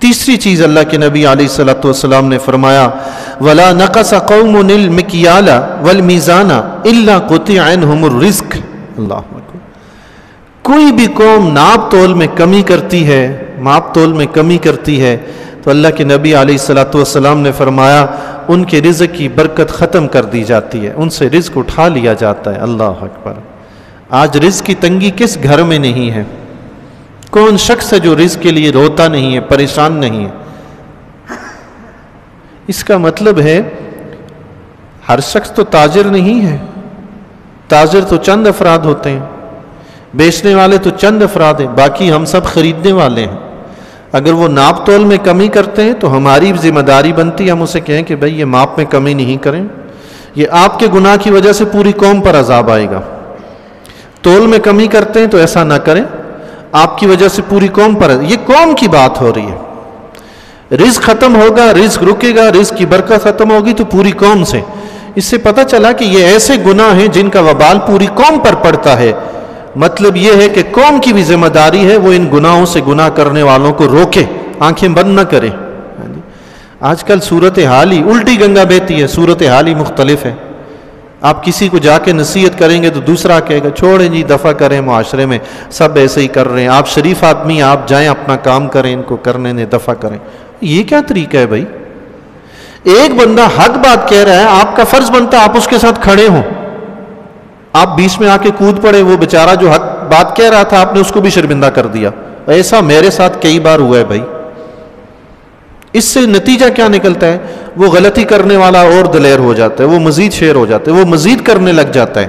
تیسری چیز اللہ کے نبی علیہ الصلوۃ والسلام نے فرمایا وَلَا نَقَصَ قَوْمٌ الْمِكْيَالَ وَالْمِيزَانَ إِلَّا قُطِعَ عَنْهُمُ الرِّزْقُ۔ اللہ اکبر۔ کوئی بھی قوم ناپ تول میں کمی کرتی ہے، ماپ تول میں کمی کرتی ہے تو اللہ کے نبی علیہ الصلوۃ والسلام نے فرمایا ان کے رزق کی برکت ختم کر دی جاتی ہے، ان سے رزق اٹھا لیا جاتا ہے۔ اللہ اکبر۔ آج رزق کی تنگی کس گھر میں نہیں ہے؟ کون شخص ہے جو رزق کے لیے روتا نہیں ہے، پریشان نہیں ہے؟ اس کا مطلب ہے ہر شخص تو تاجر نہیں ہے، تاجر تو چند افراد ہوتے ہیں، بیچنے والے تو چند افراد ہیں، باقی ہم سب خریدنے والے ہیں۔ اگر وہ ناپ تول میں کمی کرتے ہیں تو ہماری ذمہ داری بنتی ہے ہم اسے کہیں کہ بھئی یہ ماپ میں کمی نہیں کریں، یہ آپ کے گناہ کی وجہ سے پوری قوم پر عذاب آئے گا۔ تول میں کمی کرتے ہیں تو ایسا نہ کریں، آپ کی وجہ سے پوری قوم پر، یہ قوم کی بات ہو رہی ہے۔ رزق ختم ہوگا، رزق رکے گا، رزق کی برکت ختم ہوگی تو پوری قوم سے۔ اس سے پتہ چلا کہ یہ ایسے گناہ ہیں جن کا وبال پوری قوم پر پڑتا ہے۔ مطلب یہ ہے کہ قوم کی بھی ذمہ داری ہے وہ ان گناہوں سے گناہ کرنے والوں کو روکے، آنکھیں بند نہ کرے۔ آج کل صورتحال ہی الٹی گنگا بہتی ہے، صورتحال ہی مختلف ہے۔ آپ کسی کو جا کے نصیحت کریں گے تو دوسرا کہے گا چھوڑیں جی، دفع کریں، معاشرے میں سب ایسے ہی کر رہے ہیں، آپ شریف آدمی آپ جائیں اپنا کام کریں، ان کو کرنے دیں، دفع کریں۔ یہ کیا طریقہ ہے بھائی؟ ایک بندہ حق بات کہہ رہا ہے، آپ کا فرض بنتا ہے آپ اس کے ساتھ کھڑے ہوں، آپ بیچ میں آ کے کود پڑے، وہ بیچارہ جو حق بات کہہ رہا تھا آپ نے اس کو بھی شرمندہ کر دیا۔ ایسا میرے ساتھ کئی بار ہوا ہے بھائی۔ اس سے نتیجہ کیا نکلتا ہے؟ وہ غلطی کرنے والا اور دلیر ہو جاتا ہے، وہ مزید شیر ہو جاتا ہے، وہ مزید کرنے لگ جاتا ہے۔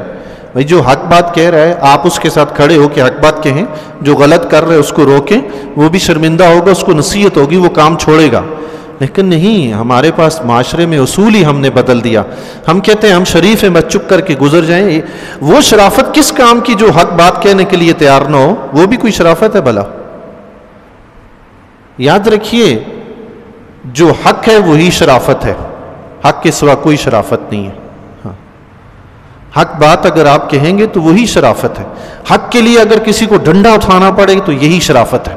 بھائی جو حق بات کہہ رہا ہے آپ اس کے ساتھ کھڑے ہو کے حق بات کہیں، جو غلط کر رہے ہے اس کو روکیں، وہ بھی شرمندہ ہوگا، اس کو نصیحت ہوگی، وہ کام چھوڑے گا۔ لیکن نہیں، ہمارے پاس معاشرے میں اصول ہی ہم نے بدل دیا۔ ہم کہتے ہیں ہم شریف ہیں، بس چپ کر کے گزر جائیں۔ وہ شرافت کس کام کی جو حق بات کہنے کے لیے تیار نہ ہو؟ وہ بھی کوئی شرافت ہے بھلا؟ یاد رکھیے جو حق ہے وہی شرافت ہے، حق کے سوا کوئی شرافت نہیں ہے۔ حق بات اگر آپ کہیں گے تو وہی شرافت ہے۔ حق کے لیے اگر کسی کو ڈنڈا اٹھانا پڑے تو یہی شرافت ہے۔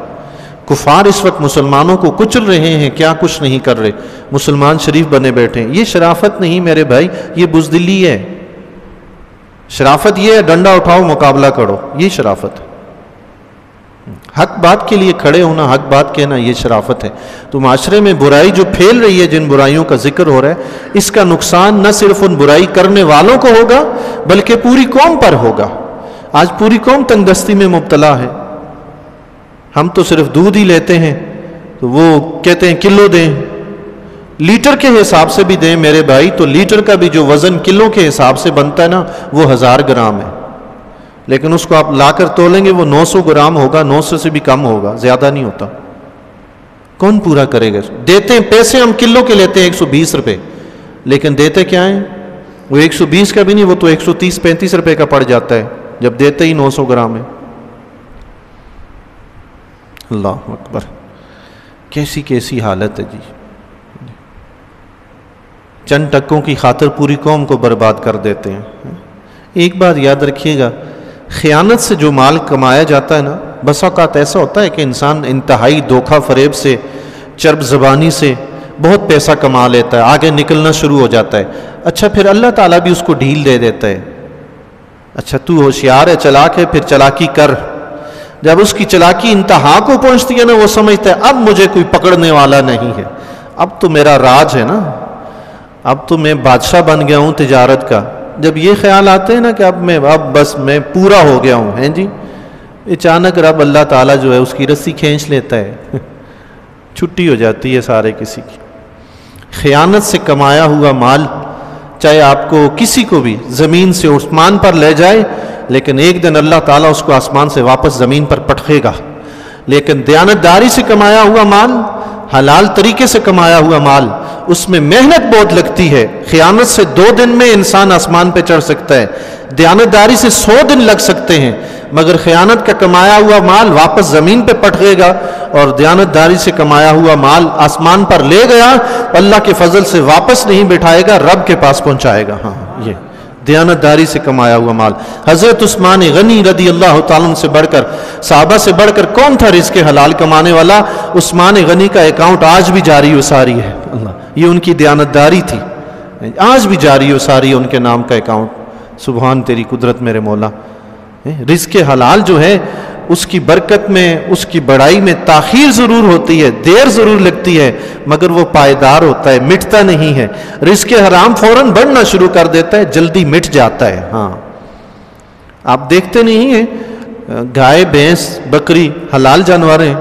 کفار اس وقت مسلمانوں کو کچل رہے ہیں، کیا کچھ نہیں کر رہے، مسلمان شریف بنے بیٹھے ہیں۔ یہ شرافت نہیں میرے بھائی، یہ بزدلی ہے۔ شرافت یہ ہے ڈنڈا اٹھاؤ مقابلہ کرو، یہ شرافت ہے۔ حق بات کے لیے کھڑے ہونا، حق بات کہنا، یہ شرافت ہے۔ تو معاشرے میں برائی جو پھیل رہی ہے، جن برائیوں کا ذکر ہو رہا ہے، اس کا نقصان نہ صرف ان برائی کرنے والوں کو ہوگا بلکہ پوری قوم پر ہوگا۔ آج پوری قوم تنگ دستی میں مبتلا ہے۔ ہم تو صرف دودھ ہی لیتے ہیں تو وہ کہتے ہیں کلو دیں، لیٹر کے حساب سے بھی دیں میرے بھائی، تو لیٹر کا بھی جو وزن کلو کے حساب سے بنتا ہے نا وہ 1000 گرام ہے، لیکن اس کو آپ لا کر تولیں گے وہ 900 گرام ہوگا، 900 سے بھی کم ہوگا، زیادہ نہیں ہوتا۔ کون پورا کرے گا؟ دیتے ہیں پیسے ہم کلو کے لیتے ہیں 120 روپے، لیکن دیتے کیا ہیں؟ وہ 120 کا بھی نہیں، وہ تو 130-35 روپے کا پڑ جاتا ہے جب دیتے ہی 900 گرام ہے۔ اللہ اکبر، کیسی کیسی حالت ہے جی۔ چند ٹکوں کی خاطر پوری قوم کو برباد کر دیتے ہیں۔ ایک بات یاد رکھیے گا، خیانت سے جو مال کمایا جاتا ہے نا، بس اوقات ایسا ہوتا ہے کہ انسان انتہائی دھوکہ فریب سے، چرب زبانی سے بہت پیسہ کما لیتا ہے، آگے نکلنا شروع ہو جاتا ہے۔ اچھا پھر اللہ تعالیٰ بھی اس کو ڈھیل دے دیتا ہے۔ اچھا تو ہوشیار ہے، چلاک ہے، پھر چلاکی کر۔ جب اس کی چلاکی انتہا کو پہنچتی ہے نا، وہ سمجھتا ہے اب مجھے کوئی پکڑنے والا نہیں ہے، اب تو میرا راج ہے نا، اب تو میں بادشاہ بن گیا ہوں تجارت کا۔ جب یہ خیال آتے ہیں نا کہ اب بس میں پورا ہو گیا ہوں، ہیں جی، اچانک رب اللہ تعالیٰ جو ہے اس کی رسی کھینچ لیتا ہے، چھٹی ہو جاتی ہے سارے کسی کی۔ خیانت سے کمایا ہوا مال چاہے آپ کو کسی کو بھی زمین سے آسمان پر لے جائے، لیکن ایک دن اللہ تعالیٰ اس کو آسمان سے واپس زمین پر پٹکے گا۔ لیکن دیانتداری سے کمایا ہوا مال، حلال طریقے سے کمایا ہوا مال، اس میں محنت بہت لگتی ہے۔ خیانت سے 2 دن میں انسان آسمان پہ چڑھ سکتا ہے، دیانتداری سے 100 دن لگ سکتے ہیں، مگر خیانت کا کمایا ہوا مال واپس زمین پہ پٹکے گا، اور دیانتداری سے کمایا ہوا مال آسمان پر لے گیا، اللہ کے فضل سے واپس نہیں بٹھائے گا، رب کے پاس پہنچائے گا۔ ہاں، یہ دیانتداری سے کمایا ہوا مال. حضرت عثمان غنی رضی اللہ تعالیٰ عنہ سے بڑھ کر، صحابہ سے بڑھ کر کون تھا رزق حلال کمانے والا؟ عثمان غنی کا اکاؤنٹ آج بھی جاری و ساری ہے. اللہ، یہ ان کی دیانتداری تھی، آج بھی جاری و ساری ہے ان کے نام کا اکاؤنٹ. سبحان تیری قدرت میرے مولا. رزق حلال جو ہے اس کی برکت میں، اس کی بڑائی میں تاخیر ضرور ہوتی ہے، دیر ضرور لگتی ہے، مگر وہ پائیدار ہوتا ہے، مٹتا نہیں ہے. رزق حرام فوراً بڑھنا شروع کر دیتا ہے، جلدی مٹ جاتا ہے. ہاں، آپ دیکھتے نہیں ہیں گائے، بھینس، بکری حلال جانور ہیں،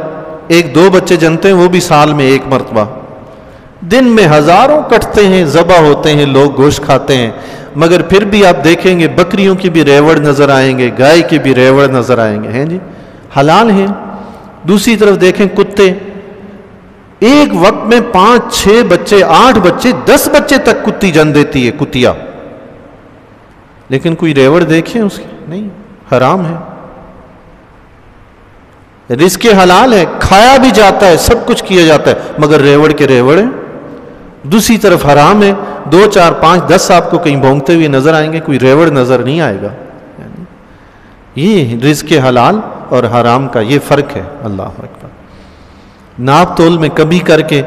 1-2 بچے جنتے ہیں، وہ بھی سال میں 1 مرتبہ. دن میں ہزاروں کٹتے ہیں، ذبح ہوتے ہیں، لوگ گوشت کھاتے ہیں، مگر پھر بھی آپ دیکھیں گے بکریوں کی بھی ریوڑ نظر آئیں گے، گائے کی بھی ریوڑ نظر آئیں گے. ہیں جی، حلال ہیں. دوسری طرف دیکھیں کتے، ایک وقت میں 5-6 بچے، 8 بچے، 10 بچے تک کتی جن دیتی ہے، کتیا. لیکن کوئی ریوڑ دیکھیں اس کی؟ نہیں، حرام ہے. رزق حلال ہے، کھایا بھی جاتا ہے، سب کچھ کیا جاتا ہے، مگر ریوڑ کے ریوڑ ہیں. دوسری طرف حرام ہے، 2, 4, 5, 10 آپ کو کہیں بھونکتے ہوئے نظر آئیں گے، کوئی ریوڑ نظر نہیں آئے گا. یہ رزق حلال اور حرام کا یہ فرق ہے. اللہ اکبر. ناپ تول میں کبھی کر کے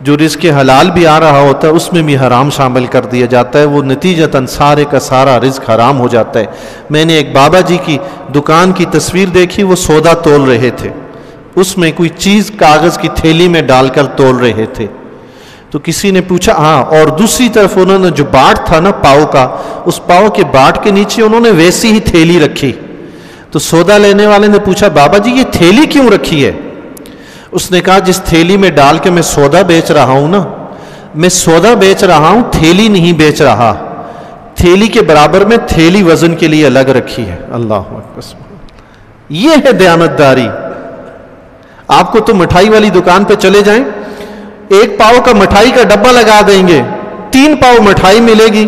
جو رزق حلال بھی آ رہا ہوتا ہے اس میں بھی حرام شامل کر دیا جاتا ہے، وہ نتیجتاً سارے کا سارا رزق حرام ہو جاتا ہے. میں نے ایک بابا جی کی دکان کی تصویر دیکھی، وہ سودا تول رہے تھے، اس میں کوئی چیز کاغذ کی تھیلی میں ڈال کر تول رہے تھے. تو کسی نے پوچھا، ہاں، اور دوسری طرف انہوں نے جو باٹ تھا نا پاؤ کا، اس پاؤ کے باٹ کے نیچے انہوں نے ویسی ہی تھیلی رکھی. تو سودا لینے والے نے پوچھا، بابا جی یہ تھیلی کیوں رکھی ہے؟ اس نے کہا، جس تھیلی میں ڈال کے میں سودا بیچ رہا ہوں نا، میں سودا بیچ رہا ہوں، تھیلی نہیں بیچ رہا. تھیلی کے برابر میں تھیلی وزن کے لیے الگ رکھی ہے. اللہ اکبر. یہ ہے دیانتداری. آپ کو تو مٹھائی والی دکان پہ چلے جائیں، 1 پاؤ کا مٹھائی کا ڈبہ لگا دیں گے، 3 پاؤ مٹھائی ملے گی،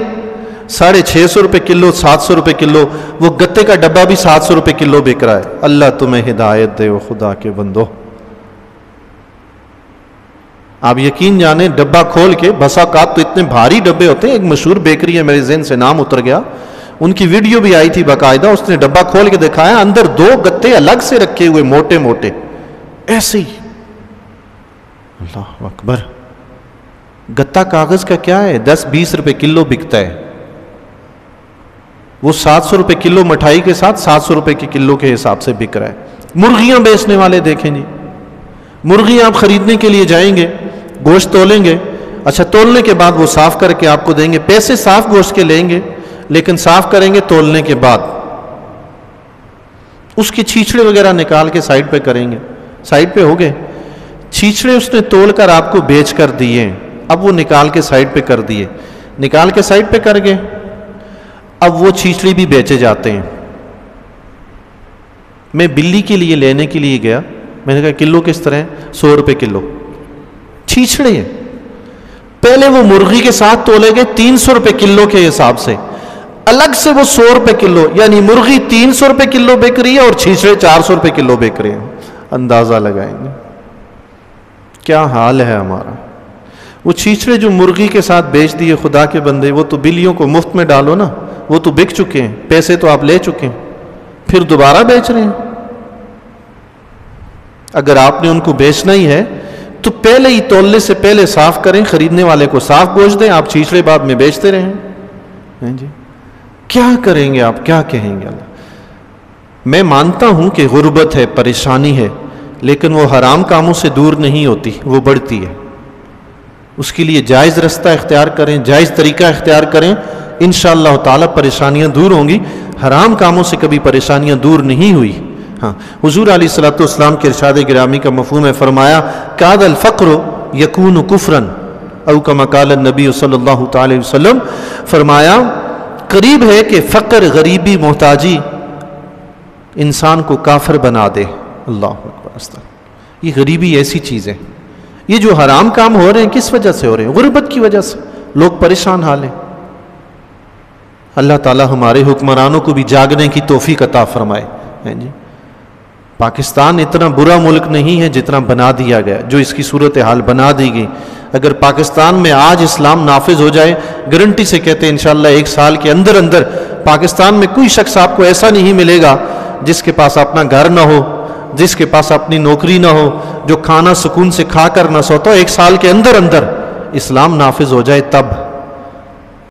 650 روپے کلو، 700 روپے کلو. وہ گتے کا ڈبہ بھی 700 روپے کلو بک رہا ہے. اللہ تمہیں ہدایت دے، وہ خدا کے بندو. آپ یقین جانیں، ڈبہ کھول کے، بسا اوقات تو اتنے بھاری ڈبے ہوتے ہیں. ایک مشہور بیکری ہے، میرے ذہن سے نام اتر گیا، ان کی ویڈیو بھی آئی تھی باقاعدہ. اس نے ڈبہ کھول کے دکھایا، اندر 2 گتے الگ سے رکھے ہوئے، موٹے موٹے ایسے ہی. اللہ اکبر. گتا کاغذ کا کیا ہے، 10-20 روپے کلو بکتا ہے. وہ 700 روپے کلو مٹھائی کے ساتھ 700 روپے کے کلو کے حساب سے بک رہا ہے. مرغیاں بیچنے والے دیکھیں جی، مرغیاں آپ خریدنے کے لیے جائیں گے، گوشت تولیں گے، اچھا تولنے کے بعد وہ صاف کر کے آپ کو دیں گے، پیسے صاف گوشت کے لیں گے، لیکن صاف کریں گے تولنے کے بعد. اس کے چھیچڑے وغیرہ نکال کے سائڈ پہ کریں گے. سائڈ پہ ہو گئے چھیچڑے، اس نے تول کر آپ کو بیچ کر دیے. اب وہ نکال کے سائڈ پہ کر دیے، نکال کے سائڈ پہ کر گئے. اب وہ چھیچڑے بھی بیچے جاتے ہیں. میں بلی کے لیے لینے کے لیے گیا، میں نے کہا کلو کس طرح ہے؟ 100 روپے کلو. چھیچڑے ہیں. پہلے وہ مرغی کے ساتھ تولے گئے 300 روپے کلو کے حساب سے، الگ سے وہ 100 روپے کلو، یعنی مرغی 300 روپے کلو بک رہی ہے اور چھیچڑے 400 روپے کلو بک رہے ہیں. اندازہ لگائیں گے کیا حال ہے ہمارا. وہ چھیچڑے جو مرغی کے ساتھ بیچ دیے، خدا کے بندے، وہ تو بلیوں کو مفت میں ڈالو نا، وہ تو بک چکے ہیں، پیسے تو آپ لے چکے ہیں، پھر دوبارہ بیچ رہے ہیں. اگر آپ نے ان کو بیچنا ہی ہے تو پہلے ہی تولنے سے پہلے صاف کریں، خریدنے والے کو صاف گوشت دیں، آپ چھیچڑے بعد میں بیچتے رہیں. جی کیا کریں گے آپ، کیا کہیں گے. میں مانتا ہوں کہ غربت ہے، پریشانی ہے، لیکن وہ حرام کاموں سے دور نہیں ہوتی، وہ بڑھتی ہے. اس کے لیے جائز رستہ اختیار کریں، جائز طریقہ اختیار کریں، انشاءاللہ تعالی پریشانیاں دور ہوں گی. حرام کاموں سے کبھی پریشانیاں دور نہیں ہوئی. ہاں، حضور علیہ الصلوۃ والسلام کے ارشاد گرامی کا مفہوم ہے، فرمایا کاد الفقر یکون کفرا او کما قال النبی صلی اللہ تعالی وسلم. فرمایا قریب ہے کہ فقر، غریبی، محتاجی انسان کو کافر بنا دے. اللہ اکبر. یہ غریبی ایسی چیز ہے. یہ جو حرام کام ہو رہے ہیں کس وجہ سے ہو رہے ہیں؟ غربت کی وجہ سے. لوگ پریشان حال ہیں. اللہ تعالی ہمارے حکمرانوں کو بھی جاگنے کی توفیق عطا فرمائے. جی پاکستان اتنا برا ملک نہیں ہے جتنا بنا دیا گیا، جو اس کی صورتحال بنا دی گئی. اگر پاکستان میں آج اسلام نافذ ہو جائے، گارنٹی سے کہتے ہیں انشاءاللہ 1 سال کے اندر اندر پاکستان میں کوئی شخص آپ کو ایسا نہیں ملے گا جس کے پاس اپنا گھر نہ ہو، جس کے پاس اپنی نوکری نہ ہو، جو کھانا سکون سے کھا کر نہ سوتا ہو۔ 1 سال کے اندر اندر اسلام نافذ ہو جائے تب